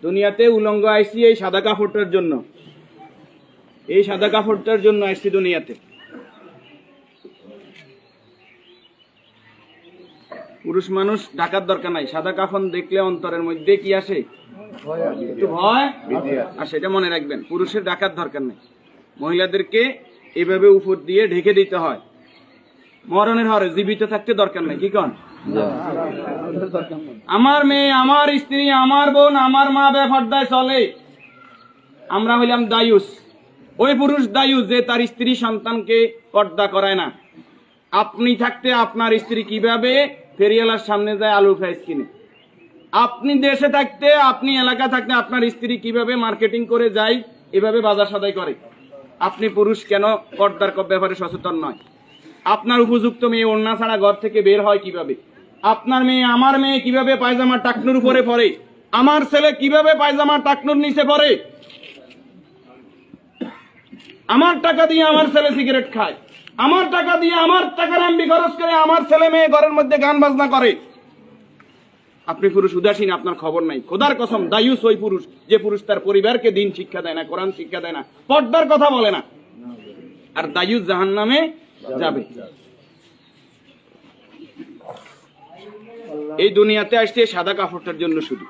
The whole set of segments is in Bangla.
দুনিয়াতে উলঙ্গ আইসি এই সাদা কাপড়টার জন্য, এই সাদা কাপড়টার জন্য আইসি দুনিয়াতে। পুরুষ মানুষ ঢাকার দরকার নাই, সাদা কাফন দেখলে অন্তরের মধ্যে কি আসে? একটু ভয় আসে, এটা মনে রাখবেন। পুরুষের ঢাকার দরকার নাই, মহিলাদেরকে এভাবে উপর দিয়ে ঢেকে দিতে হয়। মরণের হরে জীবিত থাকতে দরকার নাই, কি কন? আমার মেয়ে, আমার স্ত্রী, আমার বোন, আমার মা বেপরদায় চলে, আমরা হইলাম দায়ুস। ওই পুরুষ দায়ুস যে তার স্ত্রী সন্তানকে পর্দা করায় না। আপনি থাকতে আপনার স্ত্রী কিভাবে ফেরিওয়ালার সামনে যায় আলু ফ্রাইস কিনে? আপনি দেশে থাকতে, আপনি এলাকা থাকতে আপনার স্ত্রী কিভাবে মার্কেটিং করে যায়, এভাবে বাজার সদাই করে? আপনি পুরুষ কেন পর্দার ব্যাপারে সচেতন নয়? আপনার উপযুক্ত মেয়ে ওড়না ছাড়া ঘর থেকে বের হয় কিভাবে? আপনার মেয়ে, আমার মেয়ে কিভাবে পায়জামা টাকনুর উপরে পরে? আমার ছেলে কিভাবে পায়জামা টাকনুর নিচে পরে? আমার টাকা দিয়ে আমার ছেলে সিগারেট খায়, আমার টাকা দিয়ে, আমার টাকার এমবি খরচ করে আমার ছেলে মেয়ে ঘরের মধ্যে গান বাজনা করে। আপনি পুরুষ উদাসীন, আপনার খবর নাই। খোদার কসম, দায়ুস ওই পুরুষ যে পুরুষ তার পরিবারকে দিন শিক্ষা দেয় না, কোরআন শিক্ষা দেয় না, পর্দার কথা বলে না। আর দায়ুস জাহান্নামে যাবে। এই দুনিয়াতে আসছে সাদা কাপড়টার জন্য, শুধু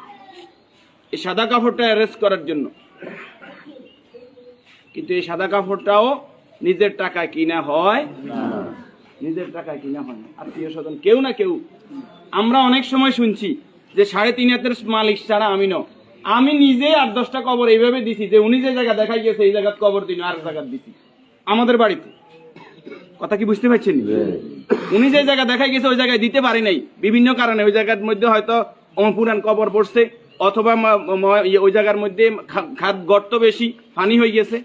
এই সাদা কাপড়টা অ্যারেস্ট করার জন্য। কিন্তু এই সাদা কাপড়টাও নিজের টাকায় কিনা হয়, নিজের টাকায় কিনা হয় না, আত্মীয় স্বজন কেউ না কেউ। আমরা অনেক সময় শুনছি যে 3.5 হাতের মালিক ছাড়া আমি ন, আমি নিজে 8-10টা কবর এইভাবে দিছি যে উনি যে জায়গা দেখাই গেছে এই জায়গায় কবর দিন আর জায়গা দিছি আমাদের বাড়িতে। কথা কি বুঝতে পারছেন? উনি যে জায়গা দেখাই গেছে ওই জায়গায় দিতে পারি নাই বিভিন্ন কারণে। ওই জায়গার মধ্যে হয়তো পুরান কবর পড়ছে, অথবা ওই জায়গার মধ্যে খাদ গর্ত বেশি, পানি হয়ে গেছে।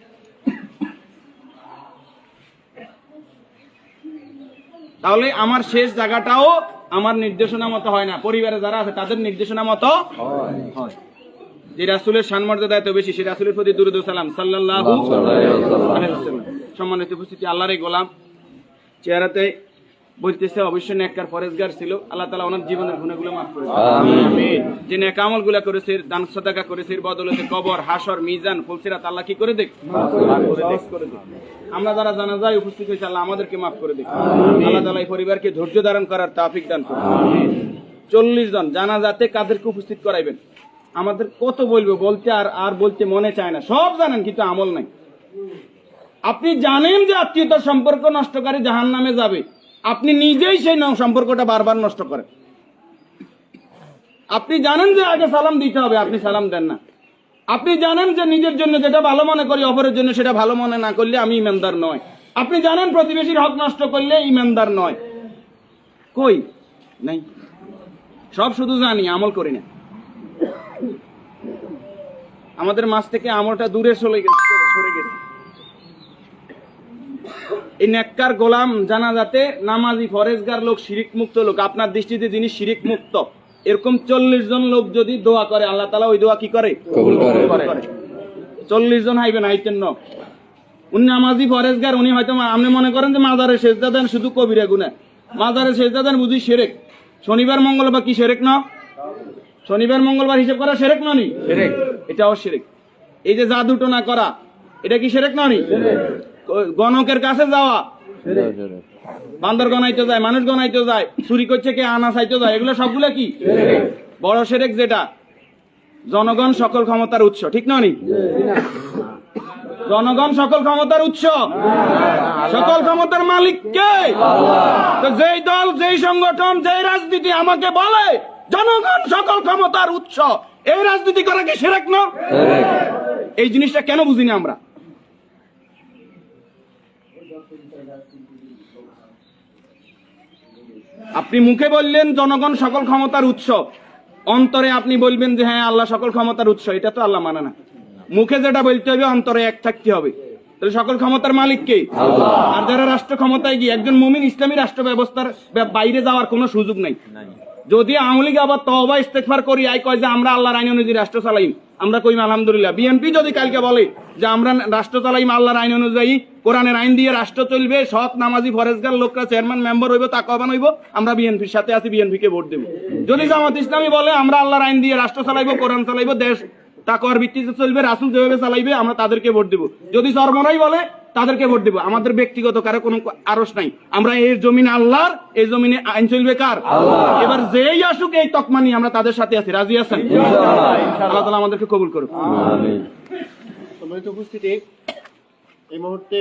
তাহলে আমার শেষ জায়গাটাও আমার নির্দেশনা মতো হয় না, পরিবারে যারা আছে তাদের নির্দেশনা মতো হয়। যে রাসূলের সম্মানমর্যাদা এত বেশি, সেই রাসূলের প্রতি দুরূদ ও সালাম সাল্লাল্লাহু আলাইহি ওয়াসাল্লাম। সম্মানিত উপস্থিতি, আল্লাহরই গোলাম চেহারাতে বলতেছে অবশ্যই নেককার পরেজগার ছিল। আল্লাহ তাআলা ওনার জীবনের গুনাহগুলো মাফ করে দেন, আমিন। যে নেক আমলগুলো করেছে, দান সাদাকা করেছে, এর বদৌলতে কবর, হাসর, মিজান, ফুলসিরাত আল্লাহ কি করে দেখ, মাফ করে দেখ। আমরা যারা জানাজায় উপস্থিত হয়েছে আল্লাহ আমাদেরকে মাফ করে দেখ। আল্লাহ তাআলা এই পরিবারকে ধৈর্য ধারণ করার তৌফিক দান করুন, আমিন। 40 জন জানাজাতে কাদেরকে উপস্থিত করাইবেন? আমাদের কত বলবো, বলতে আর বলতে মনে চায় না। সব জানেন কিন্তু আমল নাই। আপনি জানেন যে আত্মীয়তার সম্পর্ক নষ্টকারী জাহান্নামে যাবে, আপনি নিজেই সেই সম্পর্কটা বারবার নষ্ট করেন। আপনি জানেন যে আগে সালাম দিতে হবে, আপনি সালাম দেন না। আপনি জানেন যে নিজের জন্য যেটা ভালো মনে করি অপরের জন্য সেটা ভালো মনে না করলে আমি ইমানদার নয়। আপনি জানেন প্রতিবেশীর হক নষ্ট করলে ইমানদার নয়। কই নাই, সব শুধু জানি, আমল করি না। আমাদের মাঝ থেকে আমলটা দূরে সরে গেছে। এই নেককার গোলাম জানাজাতে নামাজি ফরেজগার লোক, শিরিক মুক্ত লোক, আপনার দৃষ্টিতে যিনি শিরিক মুক্ত, এরকম 40 জন লোক যদি দোয়া করে আল্লাহ তাআলা ওই দোয়া কি করে? কবুল করে। 40 জন হাইবেন, আইতেন না। উনি নামাজি ফরেজগার, উনি হয়তো আপনি মনে করেন যে মাজারে সেজদা দেন শুধু কবিরা গুনাহ, মাজারে সেজদা দেন বুঝি শিরক। শনিবার মঙ্গলবার কি শিরক না? শনিবার মঙ্গলবার হিসাব করা শিরক না? শিরক, এটাও শিরক। এই যে জাদু টোনা করা, এটা কি শিরক না? গণকের কাছে যাওয়া, বান্দর গনাইতে যায়, মানুষ গনাইতে যায়, চুরি করছে কে, আনা চাইতে যায়, এগুলো সবগুলো কি বড় শিরক? যেটা জনগণ সকল ক্ষমতার উৎস, ঠিক না? জনগণ সকল ক্ষমতার উৎস, সকল ক্ষমতার মালিক কে? তো যেই দল, যেই সংগঠন, যেই রাজনীতি আমাকে বলে জনগণ সকল ক্ষমতার উৎস, এই রাজনীতি করা কি শিরক না? এই জিনিসটা কেন বুঝি না আমরা? আপনি মুখে বললেন জনগণ সকল ক্ষমতার উৎস, অন্তরে আপনি বলবেন যে হ্যাঁ আল্লাহ সকল ক্ষমতার উৎস, এটা তো আল্লাহ মানে না। মুখে যেটা বলতে হবে অন্তরে এক থাকতে হবে। তাহলে সকল ক্ষমতার মালিক কে? আল্লাহ। আর যারা রাষ্ট্র ক্ষমতায় গিয়ে, একজন মুমিন ইসলামী রাষ্ট্র ব্যবস্থার বাইরে যাওয়ার কোনো সুযোগ নাই। যদি আওয়ামী লীগ আবার তওবা ইস্তেগফার করি আই কয় যে আমরা আল্লাহর আইন অনুযায়ী রাষ্ট্র চালাইম, আমরা কইম আলহামদুলিল্লাহ। বিএনপি যদি কালকে বলে যে আমরা রাষ্ট্র চালাইম আল্লাহর আইন অনুযায়ী, কোরআনের আইন দিয়ে রাষ্ট্র চলবে, সৎ নামাজি ফরেজগার লোকরা চেয়ারম্যান মেম্বার হইব, তাকওয়াবান হইব, আমরা বিএনপির সাথে আছি, বিএনপি কে ভোট দেব। যদি জামাত ইসলামী বলে আমরা আল্লাহর আইন দিয়ে রাষ্ট্র চালাইবো, কোরআন চালাইবো, দেশ তাকওয়ার ভিত্তিতে চলবে, রাসূল যেভাবে চালাইবে আমরা তাদেরকে ভোট দেব। যদি চরমরাই বলে তাদেরকে ভোট দেব। আমাদের ব্যক্তিগত কারো কোনো আরস নাই। আমরা এই জমিন আল্লাহর, এই জমিনে আইন চলবে কার? এবার যেই আসুক এই তকমা নিয়ে আমরা তাদের সাথে আছি। রাজি আছেন? আল্লাহ তাআলা আমাদেরকে কবুল করুক। সম্মানিত উপস্থিতি, এই মুহূর্তে